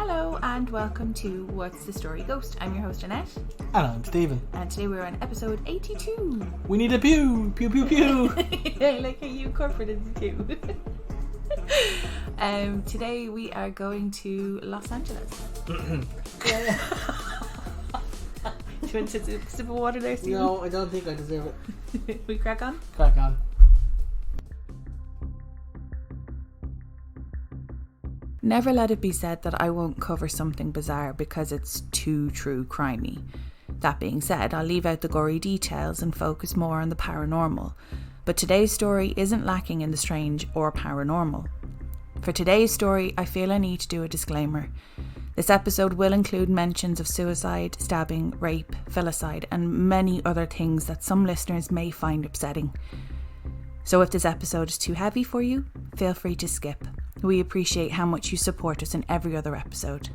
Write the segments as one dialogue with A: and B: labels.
A: Hello and welcome to What's the Story Ghost. I'm your host Annette.
B: And I'm Steven.
A: And today we're on episode 82.
B: We need a pew, pew, pew, pew.
A: I like how you incorporated the two. Today we are going to Los Angeles.
B: Yeah.
A: Do you want to take a sip of water there, Steven?
B: No, I don't think I deserve it.
A: We crack on?
B: Crack on.
A: Never let it be said that I won't cover something bizarre because it's too true crimey. That being said, I'll leave out the gory details and focus more on the paranormal. But today's story isn't lacking in the strange or paranormal. For today's story, I feel I need to do a disclaimer. This episode will include mentions of suicide, stabbing, rape, filicide, and many other things that some listeners may find upsetting. So if this episode is too heavy for you, feel free to skip. We appreciate how much you support us in every other episode.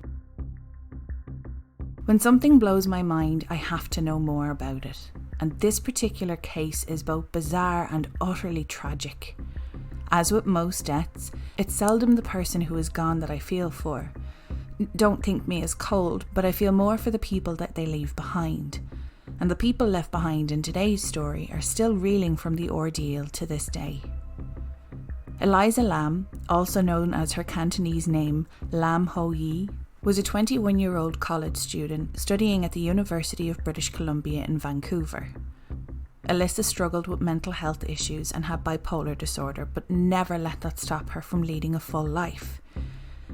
A: When something blows my mind, I have to know more about it. And this particular case is both bizarre and utterly tragic. As with most deaths, it's seldom the person who is gone that I feel for. Don't think me as cold, but I feel more for the people that they leave behind. And the people left behind in today's story are still reeling from the ordeal to this day. Elisa Lam, also known as her Cantonese name Lam Ho Yi, was a 21-year-old college student studying at the University of British Columbia in Vancouver. Elisa struggled with mental health issues and had bipolar disorder, but never let that stop her from leading a full life.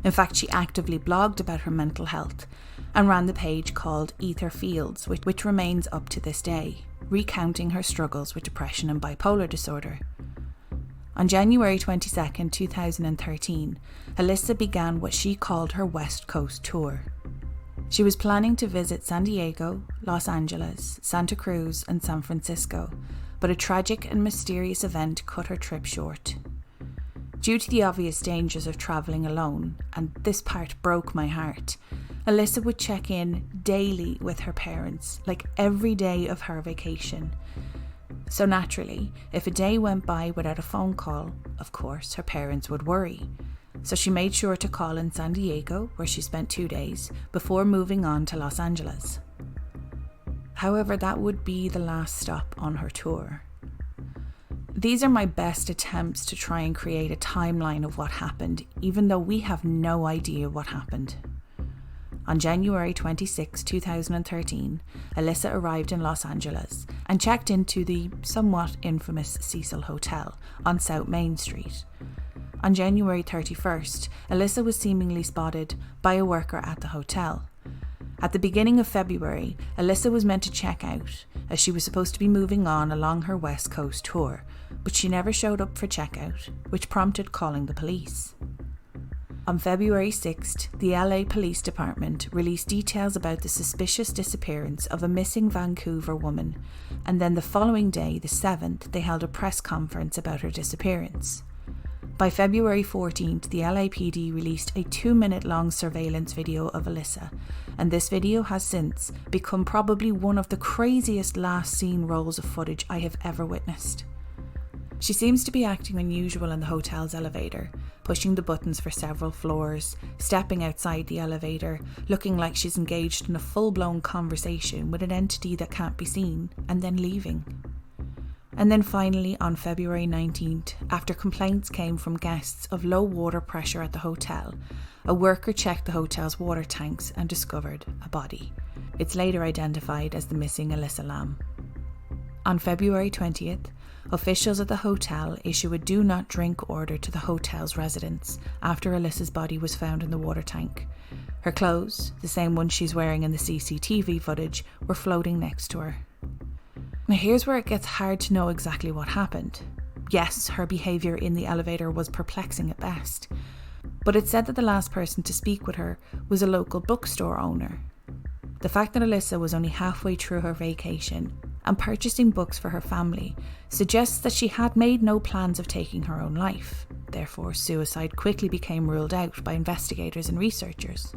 A: In fact, she actively blogged about her mental health and ran the page called Ether Fields, which remains up to this day, recounting her struggles with depression and bipolar disorder. On January 22, 2013, Elisa began what she called her West Coast tour. She was planning to visit San Diego, Los Angeles, Santa Cruz, and San Francisco, but a tragic and mysterious event cut her trip short. Due to the obvious dangers of travelling alone, and this part broke my heart, Elisa would check in daily with her parents, like every day of her vacation. So naturally, if a day went by without a phone call, of course, her parents would worry. So she made sure to call in San Diego, where she spent 2 days, before moving on to Los Angeles. However, that would be the last stop on her tour. These are my best attempts to try and create a timeline of what happened, even though we have no idea what happened. On January 26, 2013, Elisa arrived in Los Angeles and checked into the somewhat infamous Cecil Hotel on South Main Street. On January 31st, Elisa was seemingly spotted by a worker at the hotel. At the beginning of February, Elisa was meant to check out, as she was supposed to be moving on along her West Coast tour, but she never showed up for checkout, which prompted calling the police. On February 6th, the LA Police Department released details about the suspicious disappearance of a missing Vancouver woman, and then the following day, the 7th, they held a press conference about her disappearance. By February 14th, the LAPD released a 2-minute-long surveillance video of Elisa, and this video has since become probably one of the craziest last-seen rolls of footage I have ever witnessed. She seems to be acting unusual in the hotel's elevator, pushing the buttons for several floors, stepping outside the elevator, looking like she's engaged in a full-blown conversation with an entity that can't be seen, and then leaving. And then finally, on February 19th, after complaints came from guests of low water pressure at the hotel, a worker checked the hotel's water tanks and discovered a body. It's later identified as the missing Elisa Lam. On February 20th, officials at the hotel issue a do not drink order to the hotel's residents after Elisa's body was found in the water tank. Her clothes, the same ones she's wearing in the CCTV footage, were floating next to her. Now here's where it gets hard to know exactly what happened. Yes, her behaviour in the elevator was perplexing at best, but it said that the last person to speak with her was a local bookstore owner. The fact that Elisa was only halfway through her vacation and purchasing books for her family suggests that she had made no plans of taking her own life. Therefore, suicide quickly became ruled out by investigators and researchers.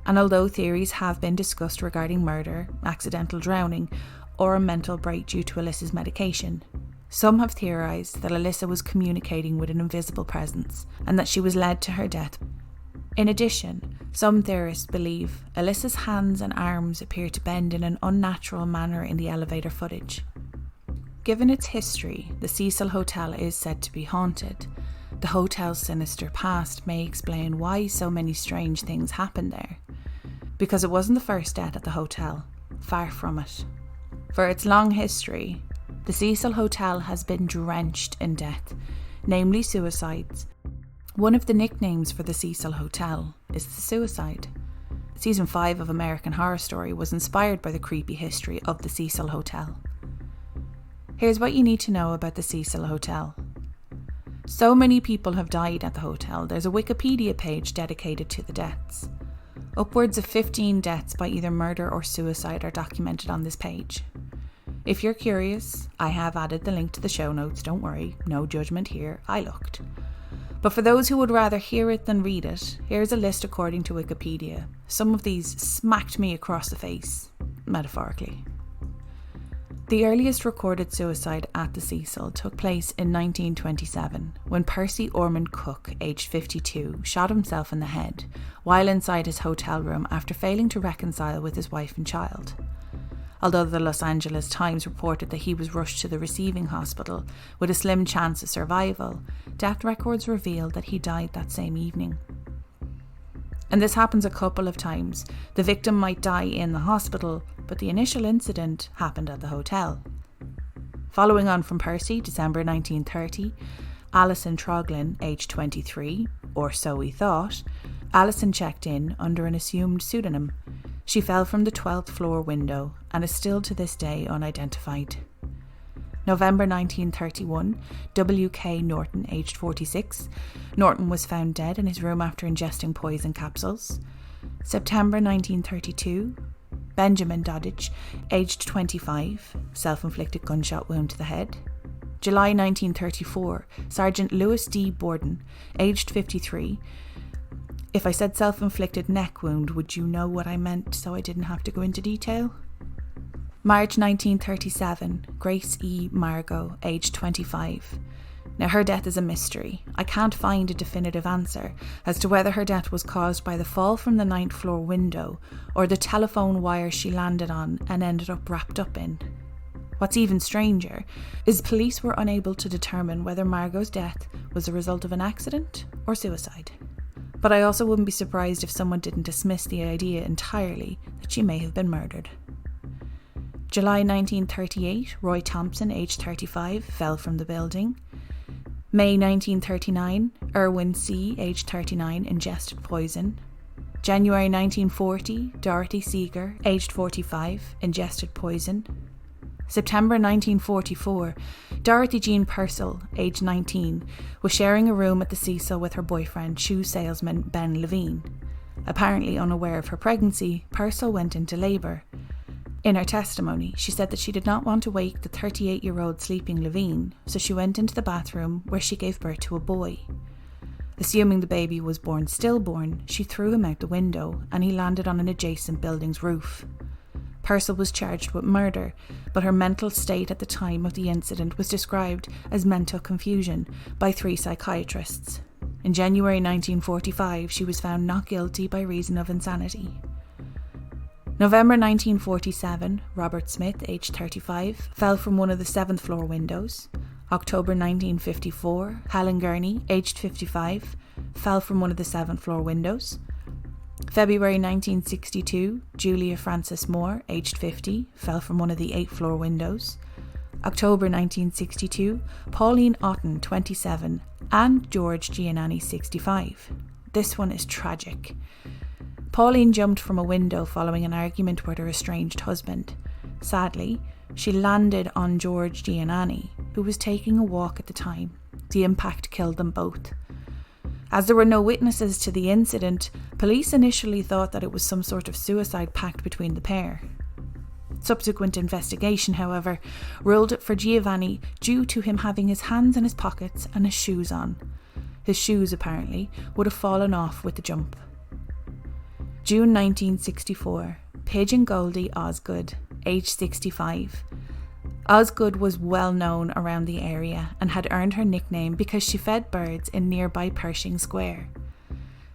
A: And although theories have been discussed regarding murder, accidental drowning, or a mental break due to Elisa's medication, some have theorised that Elisa was communicating with an invisible presence and that she was led to her death. In addition, Some theorists believe Elisa's hands and arms appear to bend in an unnatural manner in the elevator footage. Given its history, the Cecil Hotel is said to be haunted. The hotel's sinister past may explain why so many strange things happened there. Because it wasn't the first death at the hotel, far from it. For its long history, the Cecil Hotel has been drenched in death, namely suicides. One of the nicknames for the Cecil Hotel is the Suicide. Season 5 of American Horror Story was inspired by the creepy history of the Cecil Hotel. Here's what you need to know about the Cecil Hotel. So many people have died at the hotel, there's a Wikipedia page dedicated to the deaths. Upwards of 15 deaths by either murder or suicide are documented on this page. If you're curious, I have added the link to the show notes, don't worry, no judgment here, I looked. But for those who would rather hear it than read it, here's a list according to Wikipedia. Some of these smacked me across the face, metaphorically. The earliest recorded suicide at the Cecil took place in 1927, when Percy Ormond Cook, aged 52, shot himself in the head while inside his hotel room after failing to reconcile with his wife and child. Although the Los Angeles Times reported that he was rushed to the receiving hospital with a slim chance of survival, death records revealed that he died that same evening. And this happens a couple of times. The victim might die in the hospital, but the initial incident happened at the hotel. Following on from Percy, December 1930, Alison Troglin, aged 23, or so we thought, Alison checked in under an assumed pseudonym. She fell from the 12th floor window and is still to this day unidentified. November 1931, W.K. Norton, aged 46. Norton was found dead in his room after ingesting poison capsules. September 1932, Benjamin Doddridge, aged 25, self-inflicted gunshot wound to the head. July 1934, Sergeant Lewis D. Borden, aged 53. If I said self-inflicted neck wound, would you know what I meant so I didn't have to go into detail? March 1937, Grace E. Margot, aged 25. Now her death is a mystery. I can't find a definitive answer as to whether her death was caused by the fall from the 9th floor window or the telephone wire she landed on and ended up wrapped up in. What's even stranger is police were unable to determine whether Margot's death was a result of an accident or suicide. But I also wouldn't be surprised if someone didn't dismiss the idea entirely that she may have been murdered. July 1938, Roy Thompson, aged 35, fell from the building. May 1939, Erwin C., aged 39, ingested poison. January 1940, Dorothy Seeger, aged 45, ingested poison. September 1944, Dorothy Jean Purcell, aged 19, was sharing a room at the Cecil with her boyfriend, shoe salesman Ben Levine. Apparently unaware of her pregnancy, Purcell went into labour. In her testimony, she said that she did not want to wake the 38-year-old sleeping Levine, so she went into the bathroom where she gave birth to a boy. Assuming the baby was born stillborn, she threw him out the window and he landed on an adjacent building's roof. Purcell was charged with murder, but her mental state at the time of the incident was described as mental confusion by 3 psychiatrists. In January 1945, she was found not guilty by reason of insanity. November 1947, Robert Smith, aged 35, fell from one of the 7th floor windows. October 1954, Helen Gurney, aged 55, fell from one of the 7th floor windows. February 1962, Julia Frances Moore, aged 50, fell from one of the 8th floor windows. October 1962, Pauline Otten, 27, and George Giannani, 65. This one is tragic. Pauline jumped from a window following an argument with her estranged husband. Sadly, she landed on George Giannani, who was taking a walk at the time. The impact killed them both. As there were no witnesses to the incident, police initially thought that it was some sort of suicide pact between the pair. Subsequent investigation, however, ruled it for Giovanni due to him having his hands in his pockets and his shoes on. His shoes, apparently, would have fallen off with the jump. June 1964, Pigeon Goldie Osgood, aged 65. Osgood was well known around the area and had earned her nickname because she fed birds in nearby Pershing Square.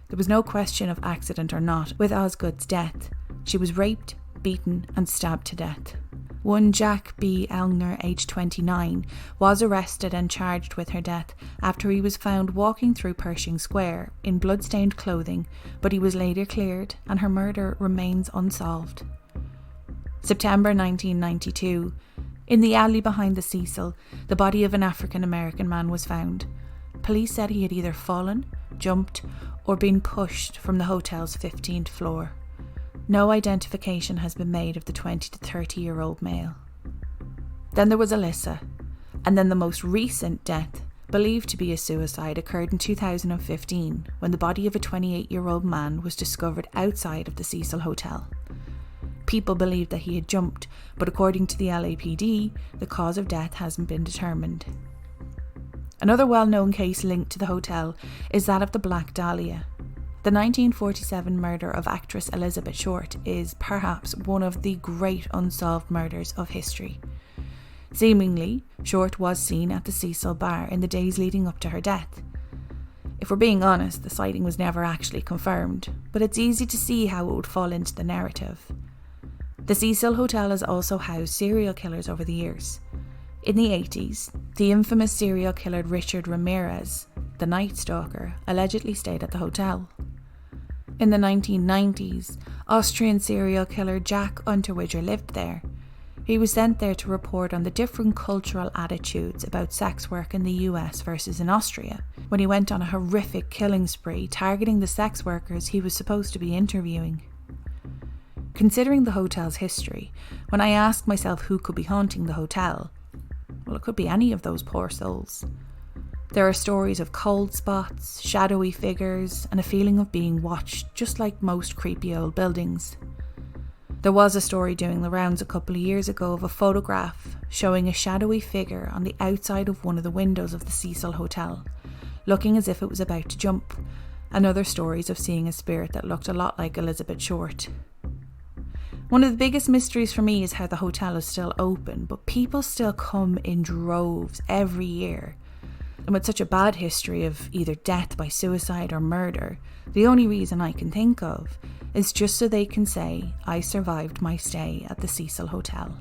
A: There was no question of accident or not with Osgood's death. She was raped, beaten and stabbed to death. One Jack B. Elner, aged 29, was arrested and charged with her death after he was found walking through Pershing Square in blood-stained clothing, but he was later cleared and her murder remains unsolved. September 1992. In the alley behind the Cecil, the body of an African-American man was found. Police said he had either fallen, jumped, or been pushed from the hotel's 15th floor. No identification has been made of the 20 to 30-year-old male. Then there was Elisa, and then the most recent death, believed to be a suicide, occurred in 2015 when the body of a 28-year-old man was discovered outside of the Cecil Hotel. People believed that he had jumped, but according to the LAPD, the cause of death hasn't been determined. Another well-known case linked to the hotel is that of the Black Dahlia. The 1947 murder of actress Elizabeth Short is perhaps one of the great unsolved murders of history. Seemingly, Short was seen at the Cecil bar in the days leading up to her death. If we're being honest, the sighting was never actually confirmed, but it's easy to see how it would fall into the narrative. The Cecil Hotel has also housed serial killers over the years. In the 80s, the infamous serial killer Richard Ramirez, the Night Stalker, allegedly stayed at the hotel. In the 1990s, Austrian serial killer Jack Unterweger lived there. He was sent there to report on the different cultural attitudes about sex work in the US versus in Austria, when he went on a horrific killing spree targeting the sex workers he was supposed to be interviewing. Considering the hotel's history, when I asked myself who could be haunting the hotel, well, it could be any of those poor souls. There are stories of cold spots, shadowy figures, and a feeling of being watched, just like most creepy old buildings. There was a story doing the rounds a couple of years ago of a photograph showing a shadowy figure on the outside of one of the windows of the Cecil Hotel, looking as if it was about to jump, and other stories of seeing a spirit that looked a lot like Elizabeth Short. One of the biggest mysteries for me is how the hotel is still open, but people still come in droves every year. And with such a bad history of either death by suicide or murder, the only reason I can think of is just so they can say, I survived my stay at the Cecil Hotel.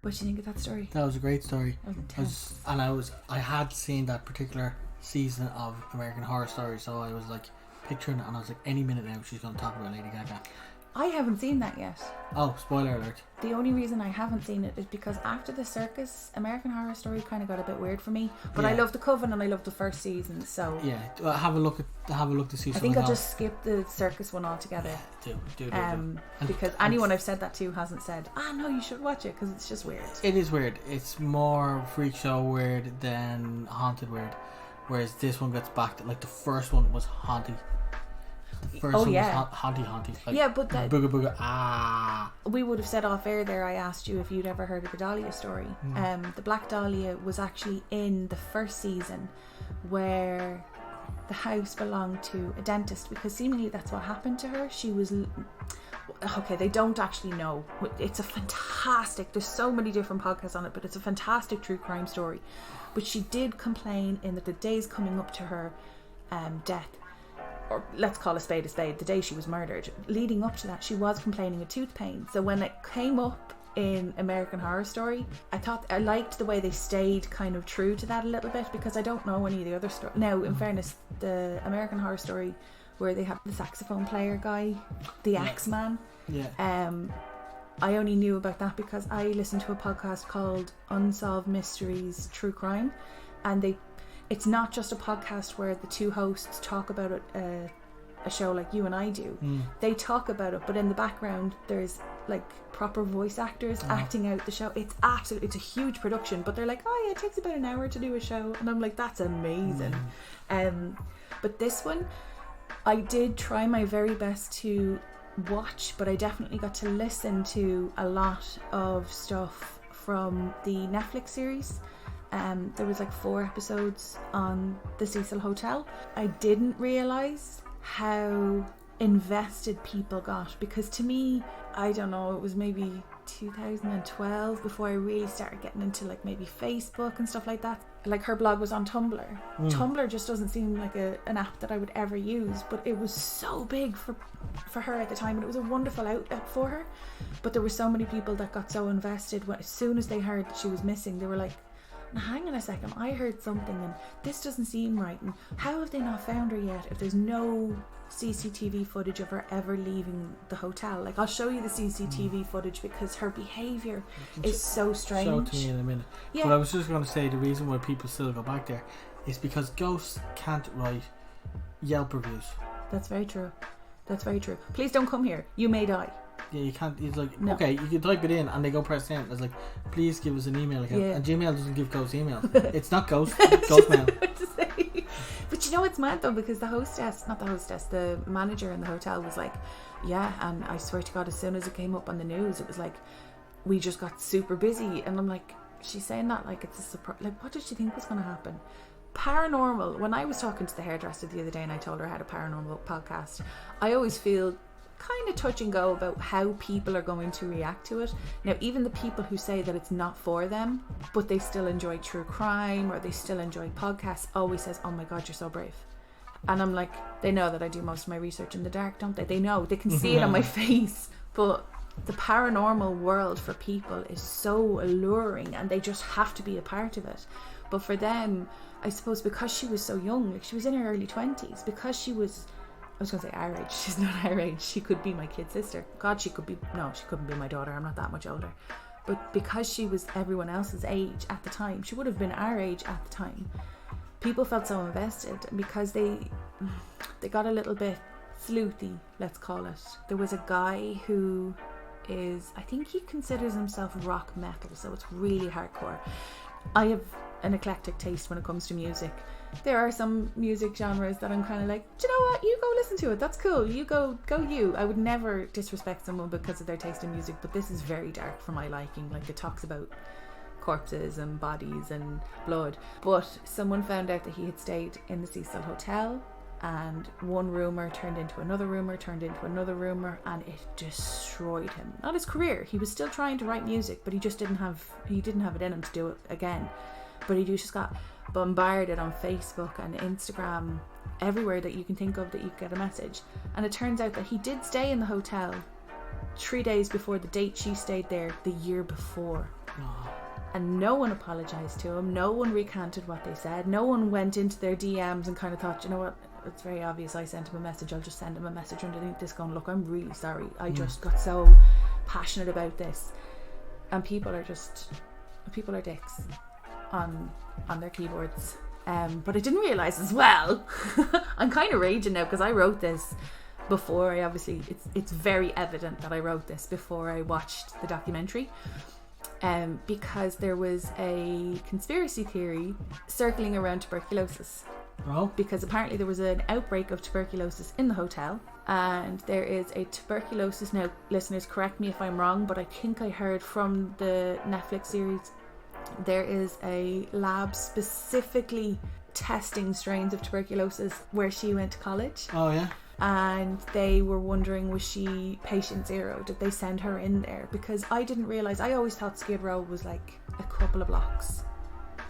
A: What do you think of that story?
B: That was a great story.
A: That was intense.
B: I had seen that particular season of American Horror Story, so I was like picturing it, and I was like, any minute now she's going to talk about Lady Gaga.
A: I haven't seen that yet.
B: Oh, spoiler alert.
A: The only reason I haven't seen it is because after the circus, American Horror Story kind of got a bit weird for me. But
B: Yeah.
A: I love The Coven and I love the first season, so
B: Yeah, have a look to see.
A: I think I'll just skip the circus one altogether.
B: do.
A: Because anyone I've said that to hasn't said, no, you should watch it because it's just weird.
B: It is weird. It's more freak show weird than haunted weird. Whereas this one gets back to, like, the first one was haunty. The first one was haunty. Like,
A: Yeah, but that
B: booga booga,
A: we would have said off air there, I asked you if you'd ever heard of the Dahlia story. The Black Dahlia was actually in the first season where the house belonged to a dentist, because seemingly that's what happened to her. She was... Okay, they don't actually know. It's a fantastic... There's so many different podcasts on it, but it's a fantastic true crime story. But she did complain in the days coming up to her death, or let's call a spade, the day she was murdered. Leading up to that, she was complaining of tooth pain. So when it came up in American Horror Story, I liked the way they stayed kind of true to that a little bit, because I don't know any of the other stories. Now, in fairness, the American Horror Story where they have the saxophone player guy, the Axeman.
B: Yeah.
A: I only knew about that because I listened to a podcast called Unsolved Mysteries True Crime, and it's not just a podcast where the two hosts talk about it, a show like you and I do. They talk about it, but in the background there's like proper voice actors acting out the show. It's a huge production, but they're like, it takes about an hour to do a show, and I'm like, that's amazing. But this one, I did try my very best to watch, but I definitely got to listen to a lot of stuff from the Netflix series. There was like 4 episodes on the Cecil Hotel. I didn't realise how invested people got, because to me, I don't know, it was maybe 2012 before I really started getting into like maybe Facebook and stuff like that. like her blog was on Tumblr. Tumblr just doesn't seem like an app that I would ever use, but it was so big for her at the time, and it was a wonderful outlet for her. But there were so many people that got so invested when, as soon as they heard that she was missing, they were like, now hang on a second, I heard something and this doesn't seem right, and how have they not found her yet if there's no CCTV footage of her ever leaving the hotel? Like, I'll show you the CCTV footage because her behaviour is so strange.
B: Show it to me in a minute.
A: Yeah.
B: But I was just going to say the reason why people still go back there is because ghosts can't write Yelp reviews.
A: That's very true. That's very true. Please don't come here. You may die.
B: Yeah, you can't. It's like,
A: no.
B: Okay, you can type it in and they go press send. It's like, please give us an email account.
A: Yeah.
B: And Gmail doesn't give ghost emails. It's not ghost. It's ghost mail.
A: But you know what's mad though, because the manager in the hotel was like, yeah, and I swear to God, as soon as it came up on the news, it was like, we just got super busy. And I'm like, she's saying that like it's a surprise. Like, what did she think was going to happen? Paranormal. When I was talking to the hairdresser the other day and I told her I had a paranormal podcast, I always feel kind of touch and go about how people are going to react to it. Now, even the people who say that it's not for them, but they still enjoy true crime or they still enjoy podcasts, always says, oh my God, you're so brave. And I'm like, they know that I do most of my research in the dark, don't they? They know, they can see it on my face. But the paranormal world for people is so alluring and they just have to be a part of it. But for them, I suppose because she was so young, like she was in her early 20s, because she was, I was going to say our age. She's not our age. She could be my kid sister. God, she couldn't be my daughter. I'm not that much older. But because she was everyone else's age at the time, she would have been our age at the time. People felt so invested because they got a little bit sleuthy, let's call it. There was a guy who is, I think he considers himself rock metal, so it's really hardcore. I have an eclectic taste when it comes to music. There are some music genres that I'm kind of like, do you know what, you go listen to it, that's cool, you go you. I would never disrespect someone because of their taste in music, but this is very dark for my liking. Like, it talks about corpses and bodies and blood. But someone found out that he had stayed in the Cecil Hotel, and one rumour turned into another rumour, and it destroyed him. Not his career, he was still trying to write music, but he didn't have it in him to do it again. But he just got bombarded on Facebook and Instagram, everywhere that you can think of that you get a message. And it turns out that he did stay in the hotel 3 days before the date she stayed there the year before. And no one apologised to him, no one recanted what they said, no one went into their DMs and kind of thought, you know what, it's very obvious I sent him a message, I'll just send him a message underneath this going, look, I'm really sorry, I just got so passionate about this. And people are dicks on their keyboards. But I didn't realise as well, I'm kind of raging now because I wrote this before I obviously, it's very evident that I wrote this before I watched the documentary. Because there was a conspiracy theory circling around tuberculosis.
B: Oh.
A: Because apparently there was an outbreak of tuberculosis in the hotel, and there is a tuberculosis, now listeners correct me if I'm wrong, but I think I heard from the Netflix series there is a lab specifically testing strains of tuberculosis where she went to college.
B: Oh yeah.
A: And they were wondering, was she patient zero? Did they send her in there? Because I didn't realise, I always thought Skid Row was like a couple of blocks.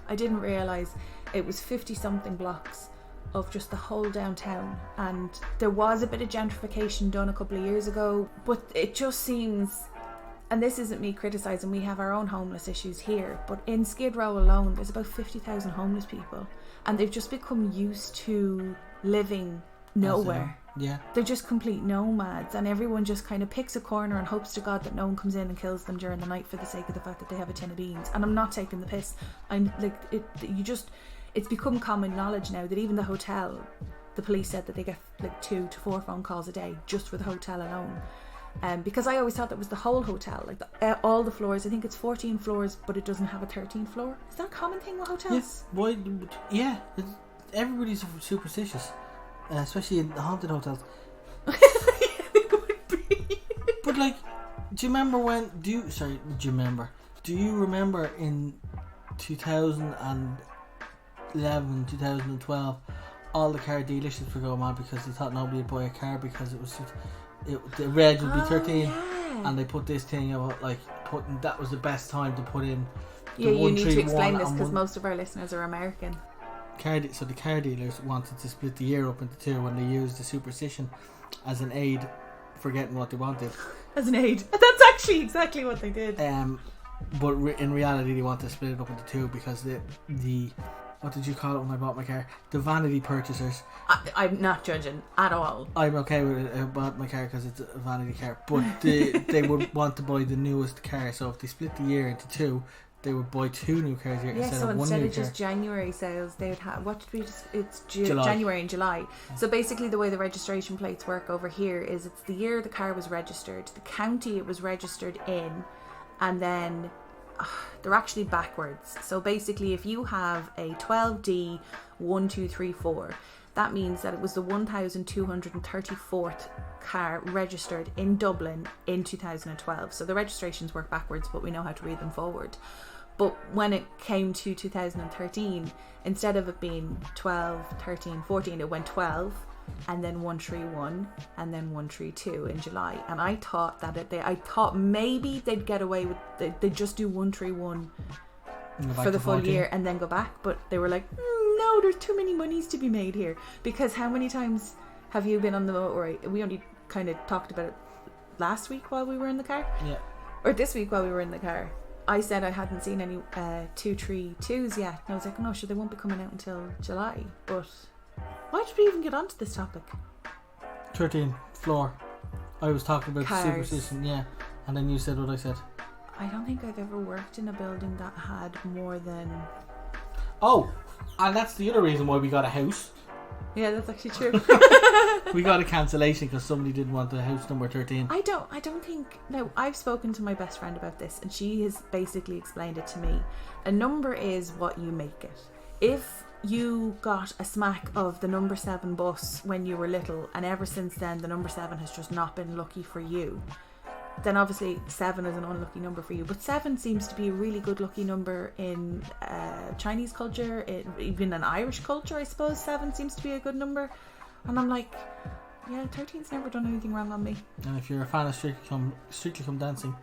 A: I didn't realise it was 50 something blocks of just the whole downtown. And there was a bit of gentrification done a couple of years ago, but it just seems, and this isn't me criticising, we have our own homeless issues here, but in Skid Row alone there's about 50,000 homeless people, and they've just become used to living nowhere.
B: Yeah.
A: They're just complete nomads, and everyone just kind of picks a corner and hopes to God that no one comes in and kills them during the night for the sake of the fact that they have a tin of beans. And I'm not taking the piss. I'm like, it's become common knowledge now that even the hotel, the police said that they get like 2 to 4 phone calls a day just for the hotel alone. Because I always thought that was the whole hotel, like all the floors. I think it's 14 floors, but it doesn't have a 13th floor. Is that a common thing with hotels?
B: Yes. Why? Yeah. Everybody's superstitious. Especially in the haunted hotels.
A: Yeah, they would be.
B: But like, do you remember do you remember in 2011, 2012, all the car dealerships were going mad because they thought nobody would buy a car because it was the reg would be 13,
A: yeah.
B: and they put this thing about like that was the best time to put in.
A: Yeah, you need to explain this because most of our listeners are American.
B: So the car dealers wanted to split the year up into two when they used the superstition as an aid for getting what they wanted.
A: As an aid. That's actually exactly what they did.
B: But in reality, they want to split it up into two because the what did you call it when I bought my car? The vanity purchasers.
A: I'm not judging at all.
B: I'm okay with it. I bought my car because it's a vanity car. But they would want to buy the newest car. So if they split the year into two, they would buy 2 new cars here instead of one new car.
A: So instead of just January sales, they would have, what did we just, it's
B: July.
A: January and July. So basically the way the registration plates work over here is it's the year the car was registered, the county it was registered in, and then they're actually backwards. So basically if you have a 12D 1234, that means that it was the 1234th car registered in Dublin in 2012. So the registrations work backwards, but we know how to read them forward. But when it came to 2013, instead of it being 12, 13, 14, it went 12 and then 131 and then 132 in July. And I thought that I thought maybe they'd get away with they'd just do 131 for the full
B: 14.
A: Year and then go back, but they were like, no, there's too many monies to be made here. Because how many times have you been on the motorway? We only kind of talked about it last week while we were in the car.
B: Yeah.
A: Or this week while we were in the car. I said I hadn't seen any 232s yet. And I was like, oh, no, sure, they won't be coming out until July. But why did we even get onto this topic?
B: 13 floor. I was talking about
A: Cars.
B: superstition, yeah. And then you said what I said.
A: I don't think I've ever worked in a building that had more than...
B: Oh, and that's the other reason why we got a house.
A: Yeah, that's actually true.
B: We got a cancellation because somebody didn't want the house number 13.
A: I don't think... No, I've spoken to my best friend about this and she has basically explained it to me. A number is what you make it. If you got a smack of the number 7 bus when you were little and ever since then the number 7 has just not been lucky for you, then obviously 7 is an unlucky number for you. But 7 seems to be a really good lucky number in Chinese culture, even in Irish culture, I suppose 7 seems to be a good number. And I'm like, yeah, 13's never done anything wrong on me.
B: And if you're a fan of Strictly Come Dancing,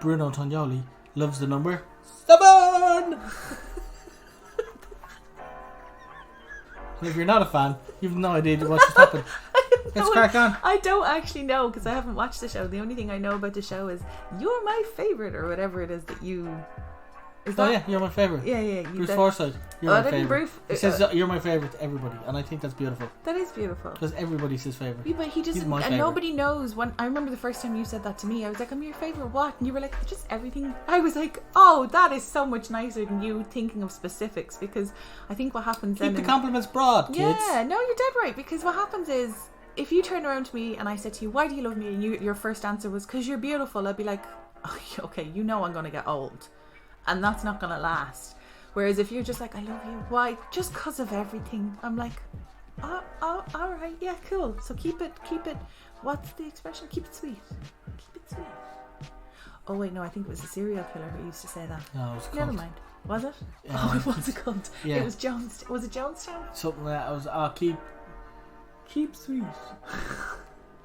B: Bruno Tognoli loves the number 7. And if you're not a fan, you've no idea what's just happened. Let's crack on.
A: I don't actually know because I haven't watched the show. The only thing I know about the show is "You're my favourite" or whatever it is that you. Is that?
B: Oh yeah, you're my favourite.
A: Yeah.
B: Bruce Forsyth, you're my favourite.
A: Bruce,
B: he says you're my favourite to everybody, and I think that's beautiful.
A: That is beautiful.
B: Because everybody's his favourite.
A: Yeah, but he doesn't, and
B: favourite.
A: Nobody knows. When I remember the first time you said that to me, I was like, "I'm your favourite what?" And you were like, "Just everything." I was like, "Oh, that is so much nicer than you thinking of specifics." Because I think what happens
B: Keep the compliments broad, kids.
A: Yeah, no, you're dead right. Because what happens is, if you turn around to me and I said to you, "Why do you love me?" and your first answer was, "Because you're beautiful," I'd be like, oh, "Okay, you know I'm going to get old, and that's not going to last." Whereas if you're just like, "I love you," why? Just because of everything. I'm like, oh, all right, yeah, cool. So keep it. What's the expression? Keep it sweet. Keep it sweet. Oh wait, no, I think it was a serial killer who used to say that.
B: No, it was a cult.
A: Never mind. Was it? Oh, it was a cult.
B: Yeah.
A: It was Jones. Was it Jonestown?
B: Something like that. I was keep sweet.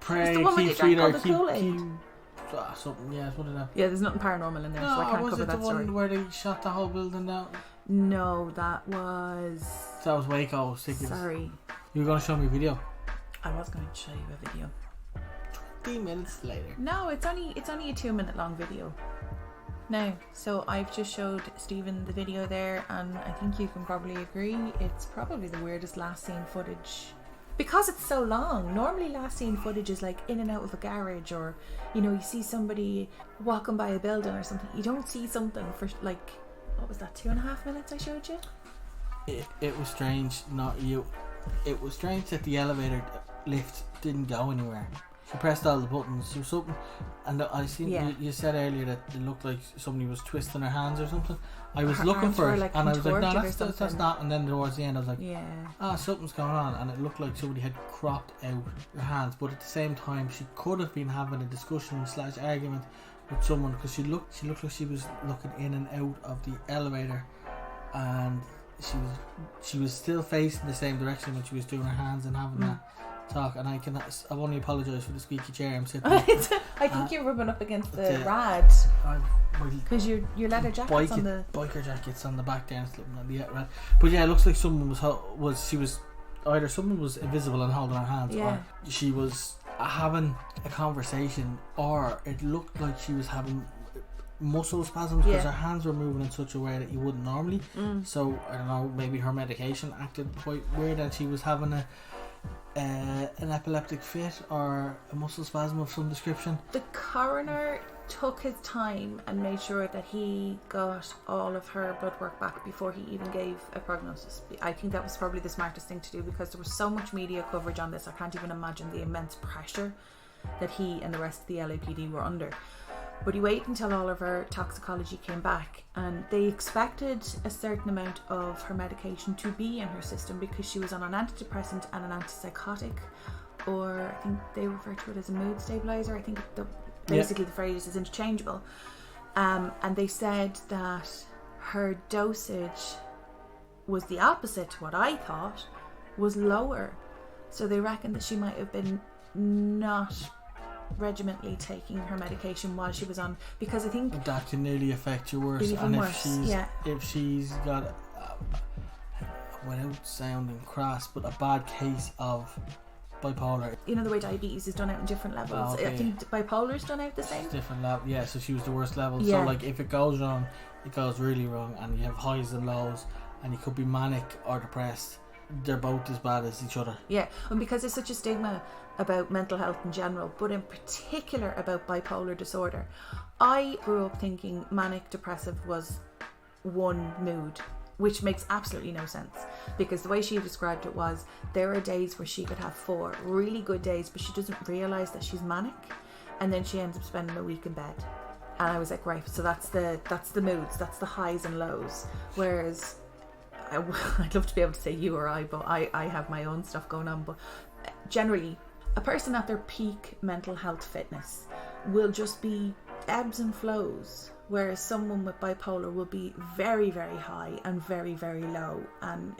B: Pray,
A: It's the one
B: keep
A: where they drank all
B: sweeter,
A: the Kool-Aid.
B: something. Yeah, it's one of them.
A: Yeah, there's nothing paranormal in there, so I can't
B: was
A: cover
B: it the
A: that story.
B: one where they shot the whole building down?
A: No, that was...
B: That was Waco. I was thinking.
A: Sorry.
B: You were going to show me a video.
A: I was going to show you a video.
B: 3 minutes later.
A: No, it's only a 2-minute long video. Now, so I've just showed Steven the video there, and I think you can probably agree it's probably the weirdest last scene footage. Because it's so long. Normally last scene footage is like in and out of a garage, or, you know, you see somebody walking by a building or something. You don't see something for like, what was that, 2.5 minutes I showed you?
B: It was strange, not you. It was strange that the elevator lift didn't go anywhere. She pressed all the buttons. There was something, and I seen you said earlier that it looked like somebody was twisting her hands or something. I was looking for it, like, and I was like, no, that's not. And then towards the end, I was like, something's going on, and it looked like somebody had cropped out her hands. But at the same time, she could have been having a discussion / argument with someone, because she looked like she was looking in and out of the elevator, and she was still facing the same direction when she was doing her hands and having that talk, and I only apologise for the squeaky chair I'm sitting
A: I think you're rubbing up against the rad. Because your leather jacket's on the...
B: Biker jacket's on the back there and slipping on the rad. But yeah, it looks like someone either someone was invisible and holding her hands, or she was having a conversation, or it looked like she was having muscle spasms because her hands were moving in such a way that you wouldn't normally. So I don't know, maybe her medication acted quite weird and she was having an epileptic fit or a muscle spasm of some description.
A: The coroner took his time and made sure that he got all of her blood work back before he even gave a prognosis. I think that was probably the smartest thing to do, because there was so much media coverage on this. I can't even imagine the immense pressure that he and the rest of the LAPD were under. But he waited until all of her toxicology came back, and they expected a certain amount of her medication to be in her system because she was on an antidepressant and an antipsychotic, or I think they refer to it as a mood stabilizer. I think basically the phrase is interchangeable. And they said that her dosage was the opposite to what I thought, was lower. So they reckon that she might have been not regimentally taking her medication while she was on, because I think
B: that can nearly affect you worse. And if she's got without sounding crass, but a bad case of bipolar,
A: you know the way diabetes is done out in different levels. I think bipolar is done out the same.
B: It's different level. Yeah, so she was the worst level. So like if it goes wrong, it goes really wrong, and you have highs and lows, and you could be manic or depressed. They're both as bad as each other. Yeah,
A: and because there's such a stigma about mental health in general, but in particular about bipolar disorder, I grew up thinking manic depressive was one mood, which makes absolutely no sense, because the way she described it was there are days where she could have 4 really good days, but she doesn't realise that she's manic, and then she ends up spending a week in bed. And I was like, right, so that's the moods, that's the highs and lows. Whereas I'd love to be able to say you or I, but I have my own stuff going on. But generally, a person at their peak mental health fitness will just be ebbs and flows, whereas someone with bipolar will be very, very high and very, very low, and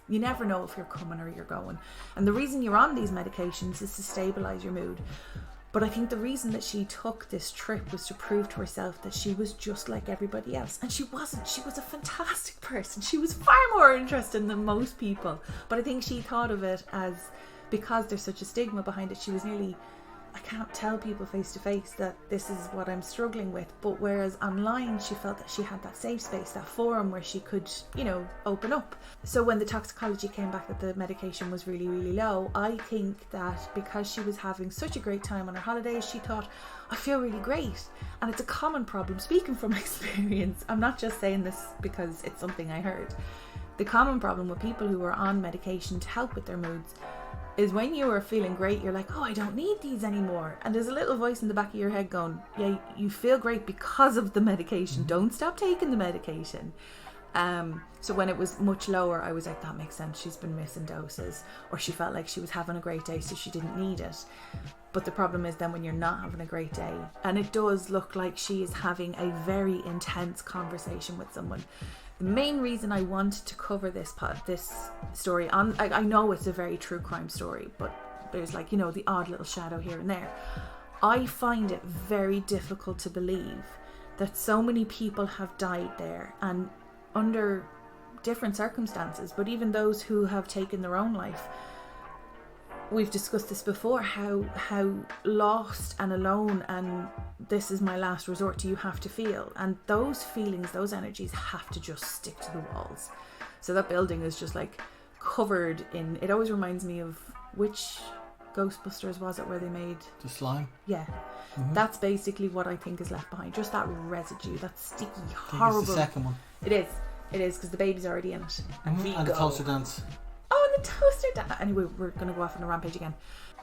A: you never know if you're coming or you're going. And the reason you're on these medications is to stabilize your mood. But I think the reason that she took this trip was to prove to herself that she was just like everybody else. And she wasn't. She was a fantastic person. She was far more interesting than most people. But I think she thought of it as, because there's such a stigma behind it, she was nearly, I can't tell people face to face that this is what I'm struggling with. But whereas online she felt that she had that safe space, that forum where she could, open up. So when the toxicology came back that the medication was really, really low, I think that because she was having such a great time on her holidays, she thought, I feel really great. And it's a common problem, speaking from experience. I'm not just saying this because it's something I heard. The common problem with people who are on medication to help with their moods is when you are feeling great, you're like, oh, I don't need these anymore. And there's a little voice in the back of your head going, yeah, you feel great because of the medication. Don't stop taking the medication. So when it was much lower, I was like, that makes sense. She's been missing doses, or she felt like she was having a great day, so she didn't need it. But the problem is then when you're not having a great day, and it does look like she is having a very intense conversation with someone. The main reason I wanted to cover this story on, I know it's a very true crime story, but there's the odd little shadow here and there. I find it very difficult to believe that so many people have died there, and under different circumstances, but even those who have taken their own life. We've discussed this before, how lost and alone and this is my last resort do you have to feel, and those feelings, those energies have to just stick to the walls. So that building is just covered in, it always reminds me of, which Ghostbusters was it where they made
B: the slime?
A: Yeah. That's basically what I think is left behind, just that residue, that sticky, horrible.
B: It's the second one.
A: It is because the baby's already in it.
B: And the toaster dance.
A: Oh, and the toaster dance. Anyway, we're going to go off on a rampage again.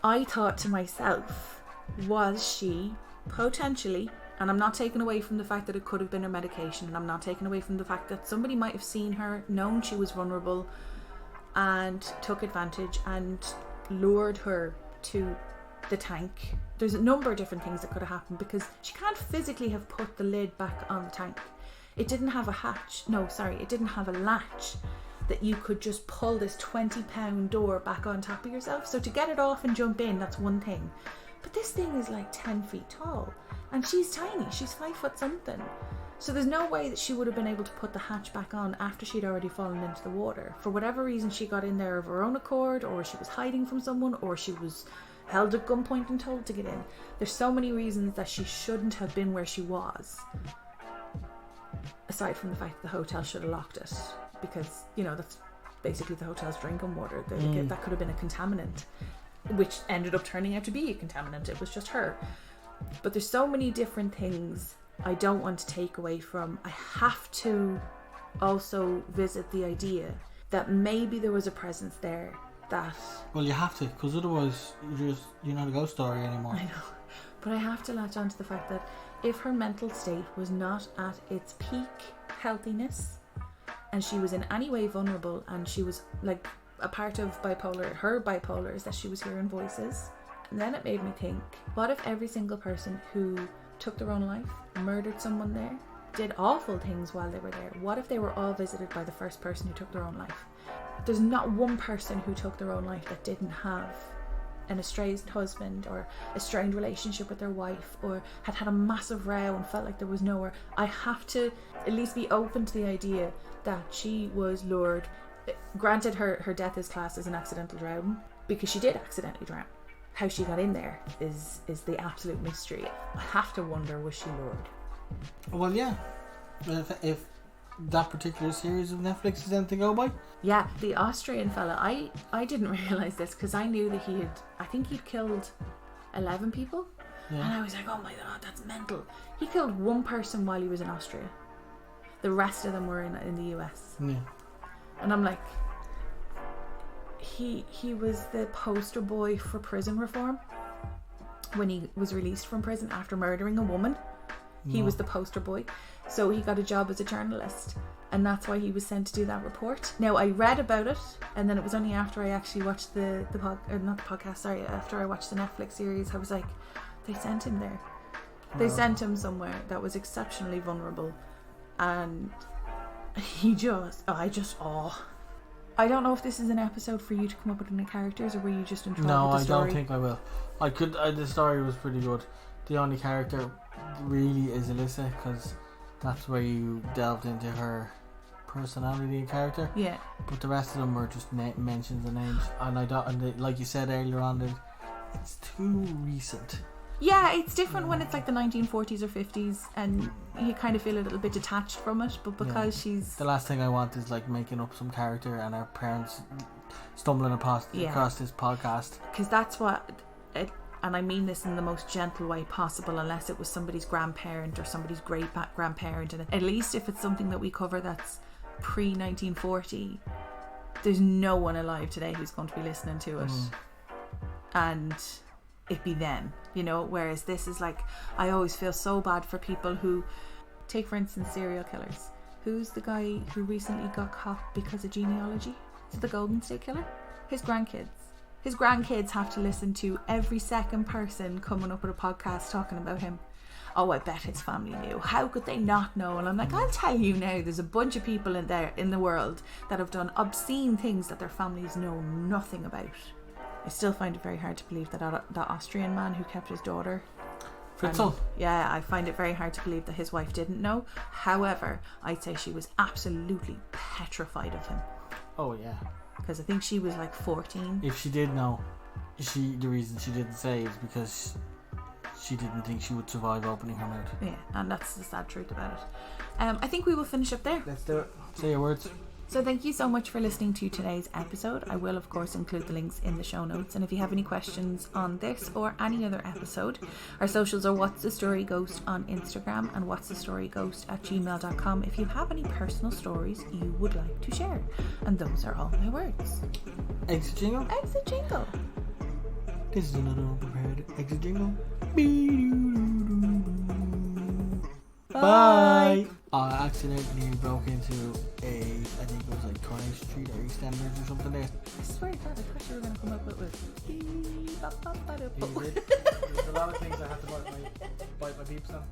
A: I thought to myself, was she potentially, and I'm not taking away from the fact that it could have been her medication, and I'm not taking away from the fact that somebody might have seen her, known she was vulnerable, and took advantage and lured her to the tank. There's a number of different things that could have happened, because she can't physically have put the lid back on the tank. It didn't have a hatch. No, sorry, it didn't have a latch. that you could just pull this 20-pound door back on top of yourself. So to get it off and jump in, that's one thing. But this thing is like 10 feet tall and she's tiny. She's 5 foot something. So there's no way that she would have been able to put the hatch back on after she'd already fallen into the water. For whatever reason, she got in there of her own accord, or she was hiding from someone, or she was held at gunpoint and told to get in. There's so many reasons that she shouldn't have been where she was. Aside from the fact that the hotel should have locked it. Because, you know, that's basically the hotel's drinking water. That could have been a contaminant, which ended up turning out to be a contaminant. It was just her. But there's so many different things I don't want to take away from. I have to also visit the idea that maybe there was a presence there that...
B: Well, you have to, because otherwise you're not a ghost story anymore.
A: I know. But I have to latch on to the fact that if her mental state was not at its peak healthiness, and she was in any way vulnerable, and she was like a part of bipolar, her bipolar is that she was hearing voices. And then it made me think, what if every single person who took their own life, murdered someone there, did awful things while they were there? What if they were all visited by the first person who took their own life? There's not one person who took their own life that didn't have an estranged husband or a strained relationship with their wife, or had a massive row and felt like there was nowhere. I have to at least be open to the idea that she was lured. Granted, her death is classed as an accidental drowning, because she did accidentally drown. How she got in there is the absolute mystery. I have to wonder, was she lured?
B: Well, yeah. If that particular series of Netflix is anything to go by.
A: Yeah, the Austrian fella, I didn't realise this, because I knew that I think he'd killed 11 people. Yeah. And I was like, oh my god, that's mental. He killed one person while he was in Austria. The rest of them were in the US.
B: Yeah.
A: And I'm like, he was the poster boy for prison reform. When he was released from prison after murdering a woman, he was the poster boy. So he got a job as a journalist, and that's why he was sent to do that report. Now, I read about it, and then it was only after I actually watched after I watched the Netflix series, I was like, they sent him there. They sent him somewhere that was exceptionally vulnerable, and I don't know if this is an episode for you to come up with any characters, or were you just enthralled with the story?
B: No, I don't think I will. The story was pretty good. The only character really is Elisa, because that's where you delved into her personality and character. Yeah. But the rest of them were just mentions of names, and like you said earlier on, it's too recent.
A: Yeah, it's different when it's like the 1940s or 50s, and you kind of feel a little bit detached from it. But because she's...
B: The last thing I want is like making up some character and our parents stumbling across this podcast.
A: Because that's what... And I mean this in the most gentle way possible, unless it was somebody's grandparent or somebody's great-grandparent. And at least if it's something that we cover that's pre-1940, there's no one alive today who's going to be listening to it. And it be them, you know, whereas this is like, I always feel so bad for people who, take for instance serial killers. Who's the guy who recently got caught because of genealogy? Is it the Golden State Killer? His grandkids have to listen to every second person coming up with a podcast talking about him. Oh, I bet his family knew. How could they not know? And I'm like, I'll tell you now, there's a bunch of people in the world that have done obscene things that their families know nothing about. I still find it very hard to believe that Austrian man who kept his daughter.
B: Fritzl.
A: Yeah, I find it very hard to believe that his wife didn't know. However, I'd say she was absolutely petrified of him.
B: Oh yeah.
A: Because I think she was like 14.
B: If she did know, the reason she didn't say is because she didn't think she would survive opening her mouth.
A: Yeah, and that's the sad truth about it. I think we will finish up there.
B: Let's do it. Say your words.
A: So thank you so much for listening to today's episode. I will of course include the links in the show notes, and if you have any questions on this or any other episode, our socials are What's the Story Ghost on Instagram and What's the Story Ghost @gmail.com if you have any personal stories you would like to share. And those are all my words.
B: Exit jingle.
A: Exit jingle.
B: This is another unprepared exit jingle. Bye. I accidentally broke into I think it was like Coronation Street or EastEnders or something there.
A: I swear to God, I thought you were going to come up with
B: There's a lot of things I have to bite my beeps on.